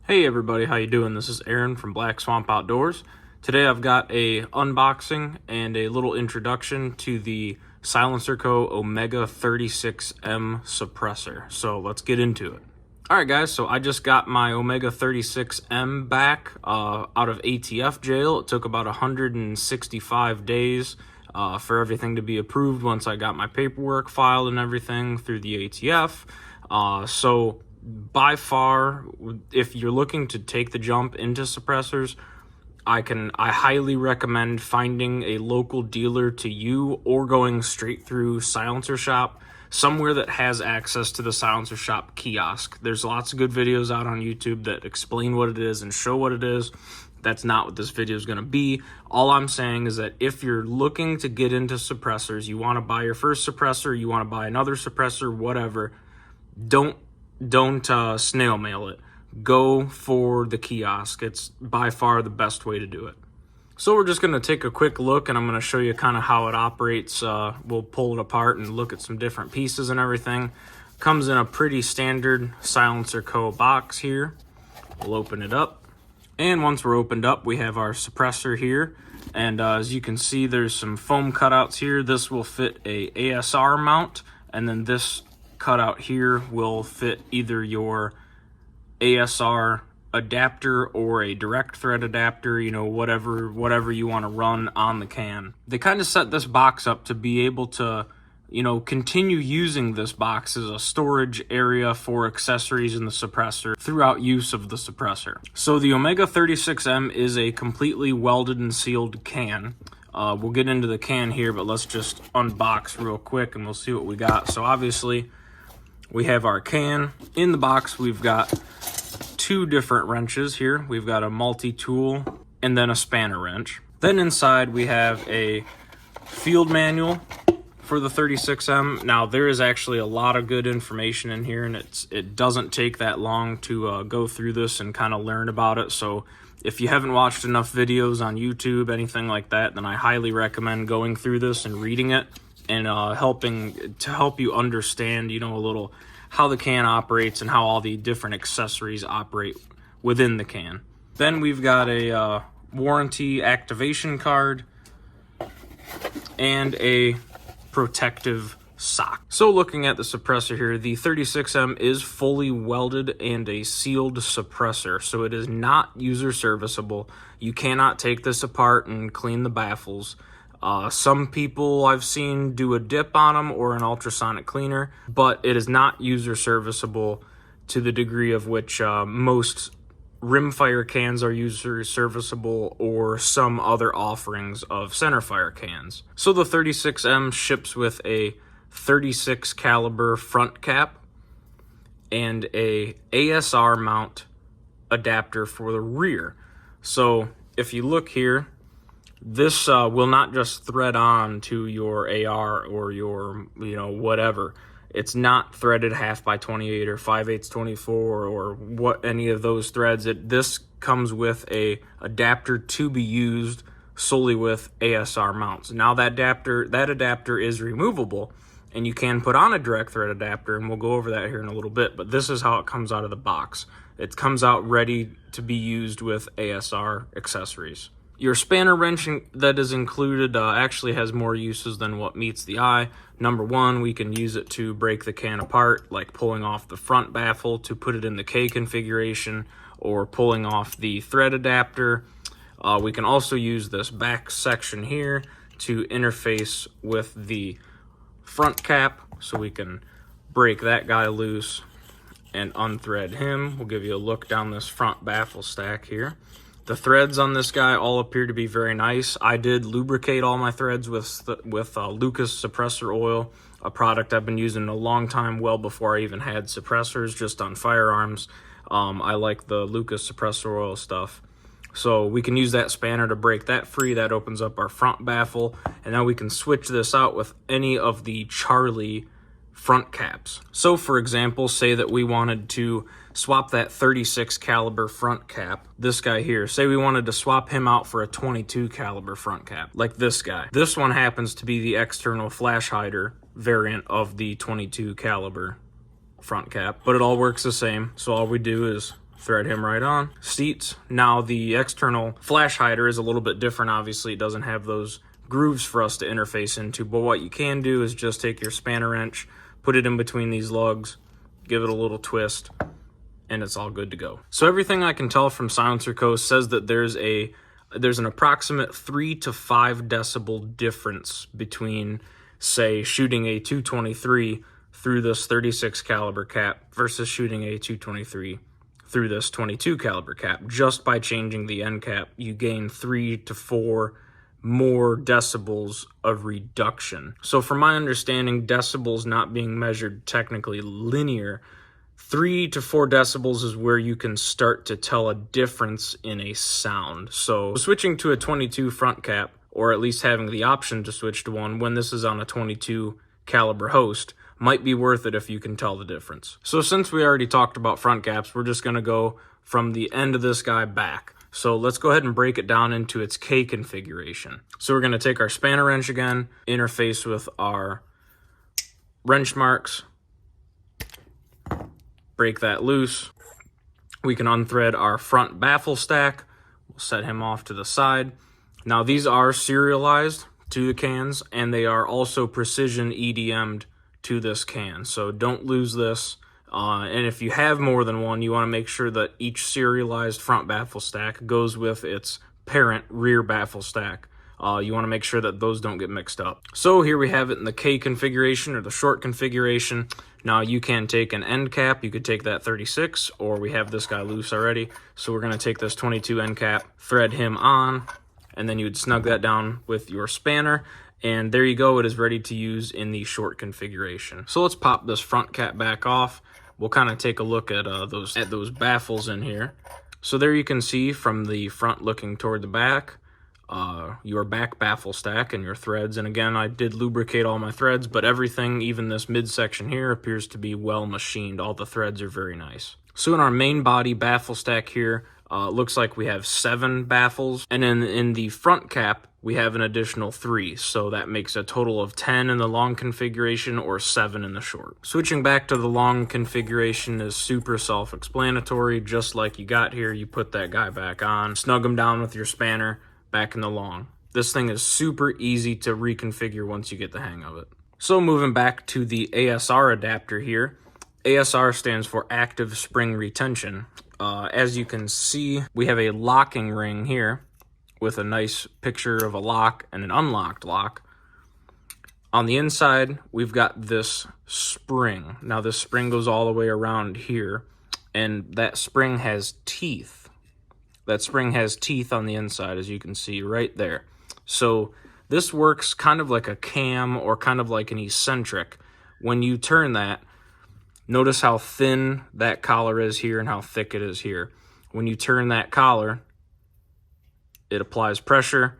Hey everybody, how you doing? This is Aaron from Black Swamp Outdoors. Today I've got a unboxing and a little introduction to the Silencerco Omega 36M suppressor. So let's get into it. Alright guys, so I just got my Omega 36M back out of ATF jail. It took about 165 days for everything to be approved once I got my paperwork filed and everything through the ATF. So by far, if you're looking to take the jump into suppressors, I highly recommend finding a local dealer to you or going straight through Silencer Shop, somewhere that has access to the Silencer Shop kiosk. There's lots of good videos out on YouTube that explain what it is and show what it is. That's not what this video is going to be. All I'm saying is that if you're looking to get into suppressors, you want to buy your first suppressor, you want to buy another suppressor, whatever, don't snail mail it. Go for the kiosk. It's by far the best way to do it. So we're just going to take a quick look and I'm going to show you kind of how it operates. We'll pull it apart and look at some different pieces and everything. Comes in a pretty standard Silencerco box here. We'll open it up. And once we're opened up, we have our suppressor here. And as you can see, there's some foam cutouts here. This will fit a ASR mount, and then this cutout here will fit either your ASR adapter or a direct thread adapter, you know, whatever you want to run on the can. They kind of set this box up to be able to, you know, continue using this box as a storage area for accessories in the suppressor throughout use of the suppressor. So the Omega 36M is a completely welded and sealed can. We'll get into the can here, but let's just unbox real quick and we'll see what we got. So obviously we have our can. In the box, we've got two different wrenches here. We've got a multi-tool and then a spanner wrench. Then inside we have a field manual for the 36M. Now there is actually a lot of good information in here, and it doesn't take that long to go through this and kind of learn about it. So if you haven't watched enough videos on YouTube, anything like that, then I highly recommend going through this and reading it and help you understand, you know, a little how the can operates and how all the different accessories operate within the can. Then we've got a warranty activation card and a protective sock. So looking at the suppressor here, the 36M is fully welded and a sealed suppressor, so it is not user serviceable. You cannot take this apart and clean the baffles. Some people I've seen do a dip on them or an ultrasonic cleaner, but it is not user serviceable to the degree of which most rimfire cans are user serviceable or some other offerings of centerfire cans. So the 36M ships with a 36 caliber front cap and a ASR mount adapter for the rear. So if you look here, this will not just thread on to your AR or your, you know, whatever. It's not threaded 1/2 by 28 or 5/8 24 or what any of those threads. This comes with a adapter to be used solely with ASR mounts. Now that adapter is removable, and you can put on a direct thread adapter, and we'll go over that here in a little bit, but this is how it comes out of the box. It comes out ready to be used with ASR accessories. Your spanner wrench that is included actually has more uses than what meets the eye. Number one, we can use it to break the can apart, like pulling off the front baffle to put it in the K configuration, or pulling off the thread adapter. We can also use this back section here to interface with the front cap, so we can break that guy loose and unthread him. We'll give you a look down this front baffle stack here. The threads on this guy all appear to be very nice. I did lubricate all my threads with Lucas suppressor oil, a product I've been using a long time, well before I even had suppressors, just on firearms. I like the Lucas suppressor oil stuff. So we can use that spanner to break that free. That opens up our front baffle. And now we can switch this out with any of the Charlie front caps. So for example, say that we wanted to swap that 36 caliber front cap, this guy here, say we wanted to swap him out for a 22 caliber front cap, like this guy. This one happens to be the external flash hider variant of the 22 caliber front cap, but it all works the same. So all we do is thread him right on. Seats. Now the external flash hider is a little bit different. Obviously it doesn't have those grooves for us to interface into, but what you can do is just take your spanner wrench, put it in between these lugs, give it a little twist, and it's all good to go. So everything I can tell from Silencerco says that there's an approximate 3 to 5 decibel difference between, say, shooting a 223 through this 36 caliber cap versus shooting a 223 through this 22 caliber cap. Just by changing the end cap, you gain 3 to 4 more decibels of reduction. So from my understanding, decibels not being measured technically linear, 3 to 4 decibels is where you can start to tell a difference in a sound. So switching to a 22 front cap, or at least having the option to switch to one when this is on a 22 caliber host, might be worth it if you can tell the difference. So since we already talked about front caps, we're just gonna go from the end of this guy back. So let's go ahead and break it down into its K configuration. So we're gonna take our spanner wrench again, interface with our wrench marks, break that loose. We can unthread our front baffle stack. We'll set him off to the side. Now these are serialized to the cans, and they are also precision EDM'd to this can, so don't lose this. And if you have more than one, you want to make sure that each serialized front baffle stack goes with its parent rear baffle stack. You want to make sure that those don't get mixed up. So here we have it in the K configuration, or the short configuration. Now you can take an end cap, you could take that 36, or we have this guy loose already. So we're going to take this 22 end cap, thread him on, and then you would snug that down with your spanner. And there you go, it is ready to use in the short configuration. So let's pop this front cap back off. We'll kind of take a look at those baffles in here. So there you can see from the front looking toward the back, your back baffle stack and your threads. And again, I did lubricate all my threads, but everything, even this midsection here, appears to be well machined. All the threads are very nice. So in our main body baffle stack here, looks like we have 7 baffles, and then in the front cap we have an additional 3, so that makes a total of 10 in the long configuration, or 7 in the short. Switching back to the long configuration is super self-explanatory. Just like you got here, you put that guy back on, snug him down with your spanner, back in the long. This thing is super easy to reconfigure once you get the hang of it. So moving back to the ASR adapter here, ASR stands for active spring retention. As you can see, we have a locking ring here with a nice picture of a lock and an unlocked lock. On the inside, we've got this spring. Now this spring goes all the way around here, and that spring has teeth. That spring has teeth on the inside, as you can see right there. So this works kind of like a cam, or kind of like an eccentric. When you turn that, notice how thin that collar is here and how thick it is here. When you turn that collar, it applies pressure,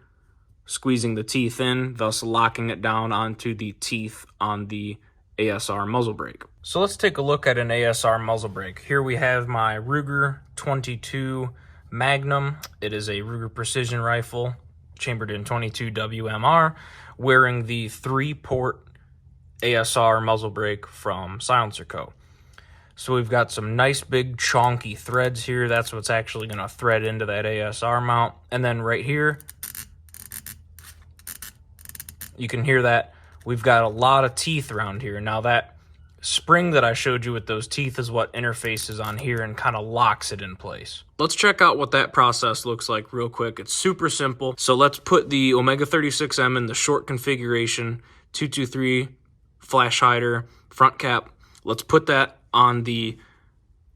squeezing the teeth in, thus locking it down onto the teeth on the ASR muzzle brake. So let's take a look at an ASR muzzle brake. Here we have my Ruger 22 Magnum. It is a Ruger precision rifle, chambered in 22 WMR, wearing the 3-port ASR muzzle brake from Silencerco. So we've got some nice big chunky threads here. That's what's actually going to thread into that ASR mount. And then right here, you can hear that we've got a lot of teeth around here. Now that spring that I showed you with those teeth is what interfaces on here and kind of locks it in place. Let's check out what that process looks like real quick. It's super simple. So let's put the Omega 36M in the short configuration, 223 flash hider, front cap. Let's put that on the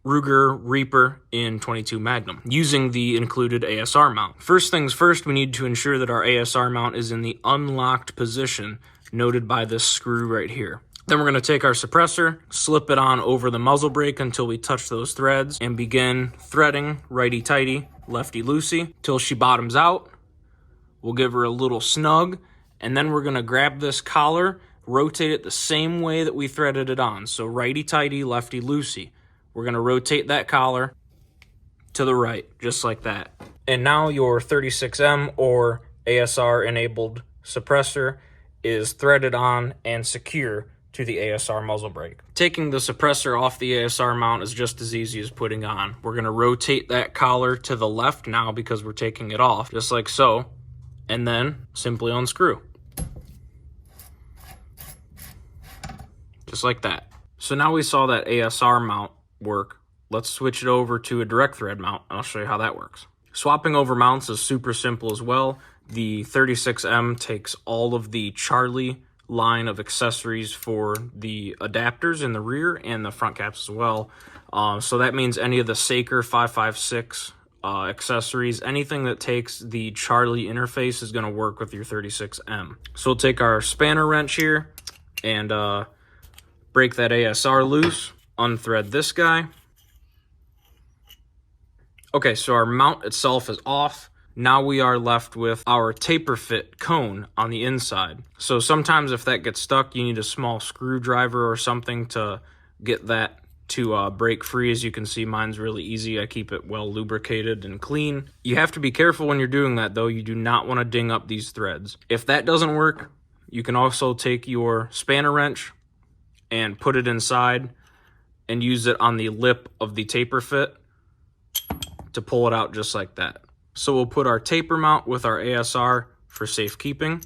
Ruger Reaper in 22 Magnum using the included ASR mount. First things first, we need to ensure that our ASR mount is in the unlocked position noted by this screw right here. Then we're going to take our suppressor, slip it on over the muzzle brake until we touch those threads, and begin threading righty-tighty, lefty-loosey till she bottoms out. We'll give her a little snug, and then we're going to grab this collar, rotate it the same way that we threaded it on. So righty-tighty, lefty-loosey. We're going to rotate that collar to the right, just like that. And now your 36M or ASR-enabled suppressor is threaded on and secure to the ASR muzzle brake. Taking the suppressor off the ASR mount is just as easy as putting on. We're going to rotate that collar to the left now because we're taking it off, just like so, and then simply unscrew. Just like that. So now we saw that ASR mount work. Let's switch it over to a direct thread mount, and I'll show you how that works. Swapping over mounts is super simple as well. The 36M takes all of the Charlie line of accessories for the adapters in the rear and the front caps as well. So that means any of the Saker 556 accessories, anything that takes the Charlie interface is going to work with your 36M. So we'll take our spanner wrench here and break that ASR loose, unthread this guy. Okay, so our mount itself is off. Now we are left with our taper fit cone on the inside. So sometimes if that gets stuck, you need a small screwdriver or something to get that to break free. As you can see, mine's really easy. I keep it well lubricated and clean. You have to be careful when you're doing that though. You do not want to ding up these threads. If that doesn't work, you can also take your spanner wrench and put it inside and use it on the lip of the taper fit to pull it out just like that. So we'll put our taper mount with our ASR for safekeeping,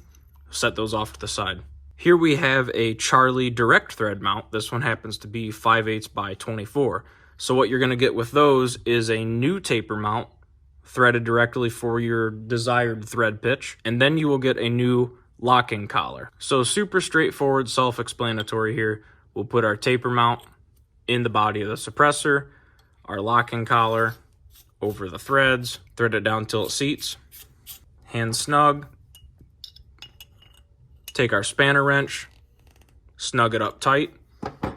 set those off to the side. Here we have a Charlie direct thread mount. This one happens to be 5/8 by 24. So what you're gonna get with those is a new taper mount threaded directly for your desired thread pitch, and then you will get a new locking collar. So super straightforward, self-explanatory here. We'll put our taper mount in the body of the suppressor, our locking collar over the threads, thread it down till it seats, hand snug, take our spanner wrench, snug it up tight,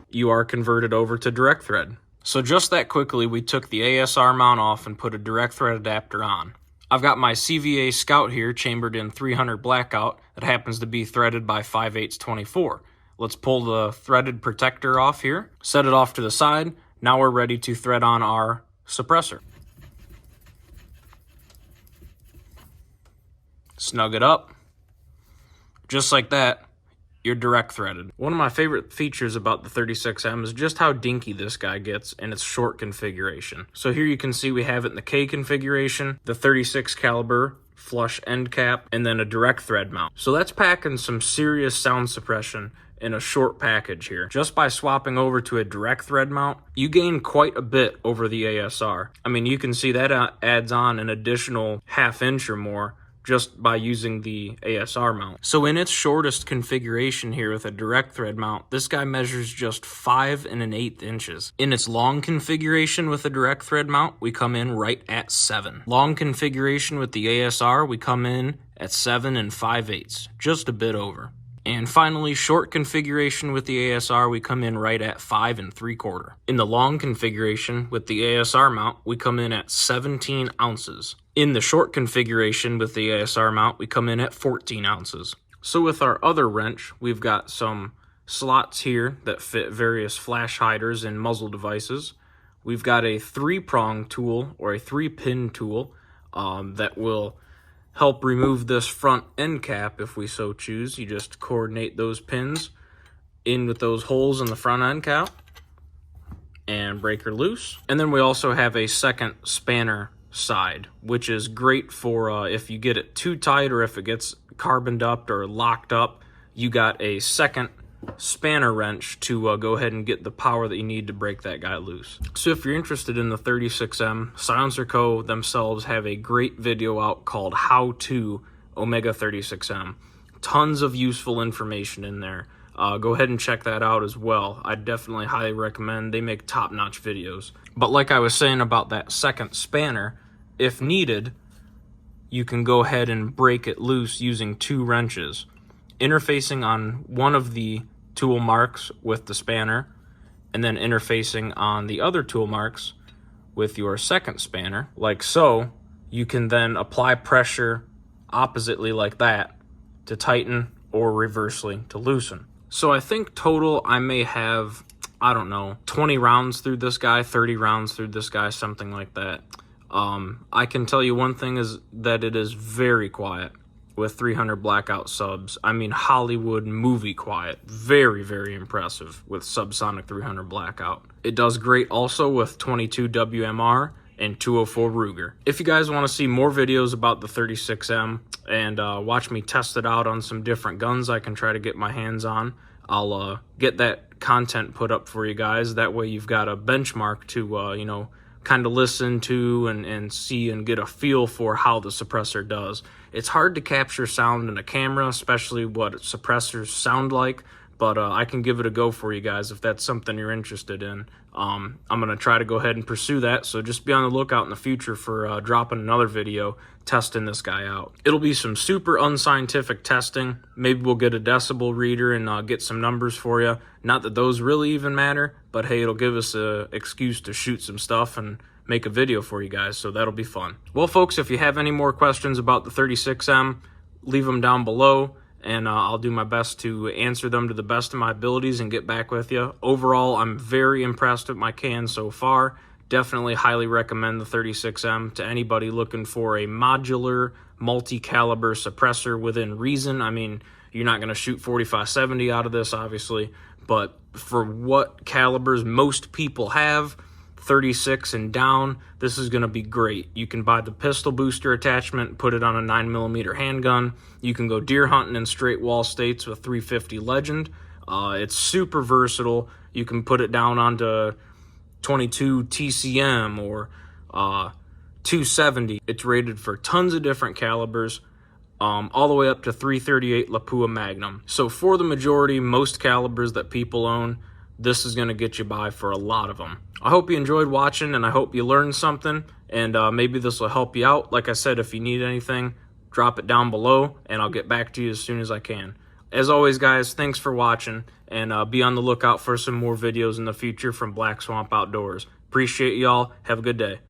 you are converted over to direct thread. So just that quickly, we took the ASR mount off and put a direct thread adapter on. I've got my CVA Scout here chambered in 300 blackout that happens to be threaded by 5/8 24. Let's pull the threaded protector off here, set it off to the side. Now we're ready to thread on our suppressor. Snug it up. Just like that, you're direct threaded. One of my favorite features about the 36M is just how dinky this guy gets in its short configuration. So here you can see we have it in the K configuration, the 36 caliber flush end cap, and then a direct thread mount. So that's packing some serious sound suppression in a short package here. Just by swapping over to a direct thread mount, you gain quite a bit over the ASR. I mean, you can see that adds on an additional 1/2 inch or more just by using the ASR mount. So in its shortest configuration here with a direct thread mount, this guy measures just 5 1/8 inches. In its long configuration with a direct thread mount, we come in right at 7. Long configuration with the ASR, we come in at 7 5/8, just a bit over. And finally, short configuration with the ASR, we come in right at 5 3/4. In the long configuration with the ASR mount, we come in at 17 ounces. In the short configuration with the ASR mount, we come in at 14 ounces. So with our other wrench, we've got some slots here that fit various flash hiders and muzzle devices. We've got a 3-prong tool or a 3-pin tool that will help remove this front end cap if we so choose. You just coordinate those pins in with those holes in the front end cap and break her loose. And then we also have a second spanner side, which is great for if you get it too tight or if it gets carboned up or locked up, you got a second spanner wrench to go ahead and get the power that you need to break that guy loose. So if you're interested in the 36M, Silencerco themselves have a great video out called How To Omega 36M. Tons of useful information in there. Go ahead and check that out as well. I definitely highly recommend. They make top-notch videos. But like I was saying about that second spanner, if needed, you can go ahead and break it loose using 2 wrenches. Interfacing on one of the tool marks with the spanner, and then interfacing on the other tool marks with your second spanner, like so. You can then apply pressure oppositely like that to tighten or reversely to loosen. So I think total I may have, I don't know, 20 rounds through this guy, 30 rounds through this guy, something like that. I can tell you one thing is that it is very quiet with 300 blackout subs. I mean, Hollywood movie quiet. Very, very impressive with subsonic 300 blackout. It does great also with 22 WMR and 204 Ruger. If you guys want to see more videos about the 36M and watch me test it out on some different guns I can try to get my hands on, I'll get that content put up for you guys. That way you've got a benchmark to, you know, kind of listen to and see and get a feel for how the suppressor does. It's hard to capture sound in a camera, especially what suppressors sound like, but I can give it a go for you guys if that's something you're interested in. I'm going to try to go ahead and pursue that, so just be on the lookout in the future for dropping another video testing this guy out. It'll be some super unscientific testing. Maybe we'll get a decibel reader and get some numbers for you. Not that those really even matter, but hey, it'll give us an excuse to shoot some stuff and make a video for you guys, so that'll be fun. Well, folks, if you have any more questions about the 36M, leave them down below, and I'll do my best to answer them to the best of my abilities and get back with you. Overall, I'm very impressed with my can so far. Definitely highly recommend the 36M to anybody looking for a modular, multi-caliber suppressor within reason. I mean, you're not going to shoot 45-70 out of this, obviously, but for what calibers most people have, 36 and down, this is going to be great. You can buy the pistol booster attachment, put it on a 9mm handgun. You can go deer hunting in straight wall states with 350 Legend. It's super versatile. You can put it down onto 22 TCM or 270. It's rated for tons of different calibers, all the way up to 338 Lapua Magnum. So for the majority, most calibers that people own, this is going to get you by for a lot of them. I hope you enjoyed watching, and I hope you learned something, and maybe this will help you out. Like I said, if you need anything, drop it down below, and I'll get back to you as soon as I can. As always, guys, thanks for watching, and be on the lookout for some more videos in the future from Black Swamp Outdoors. Appreciate y'all. Have a good day.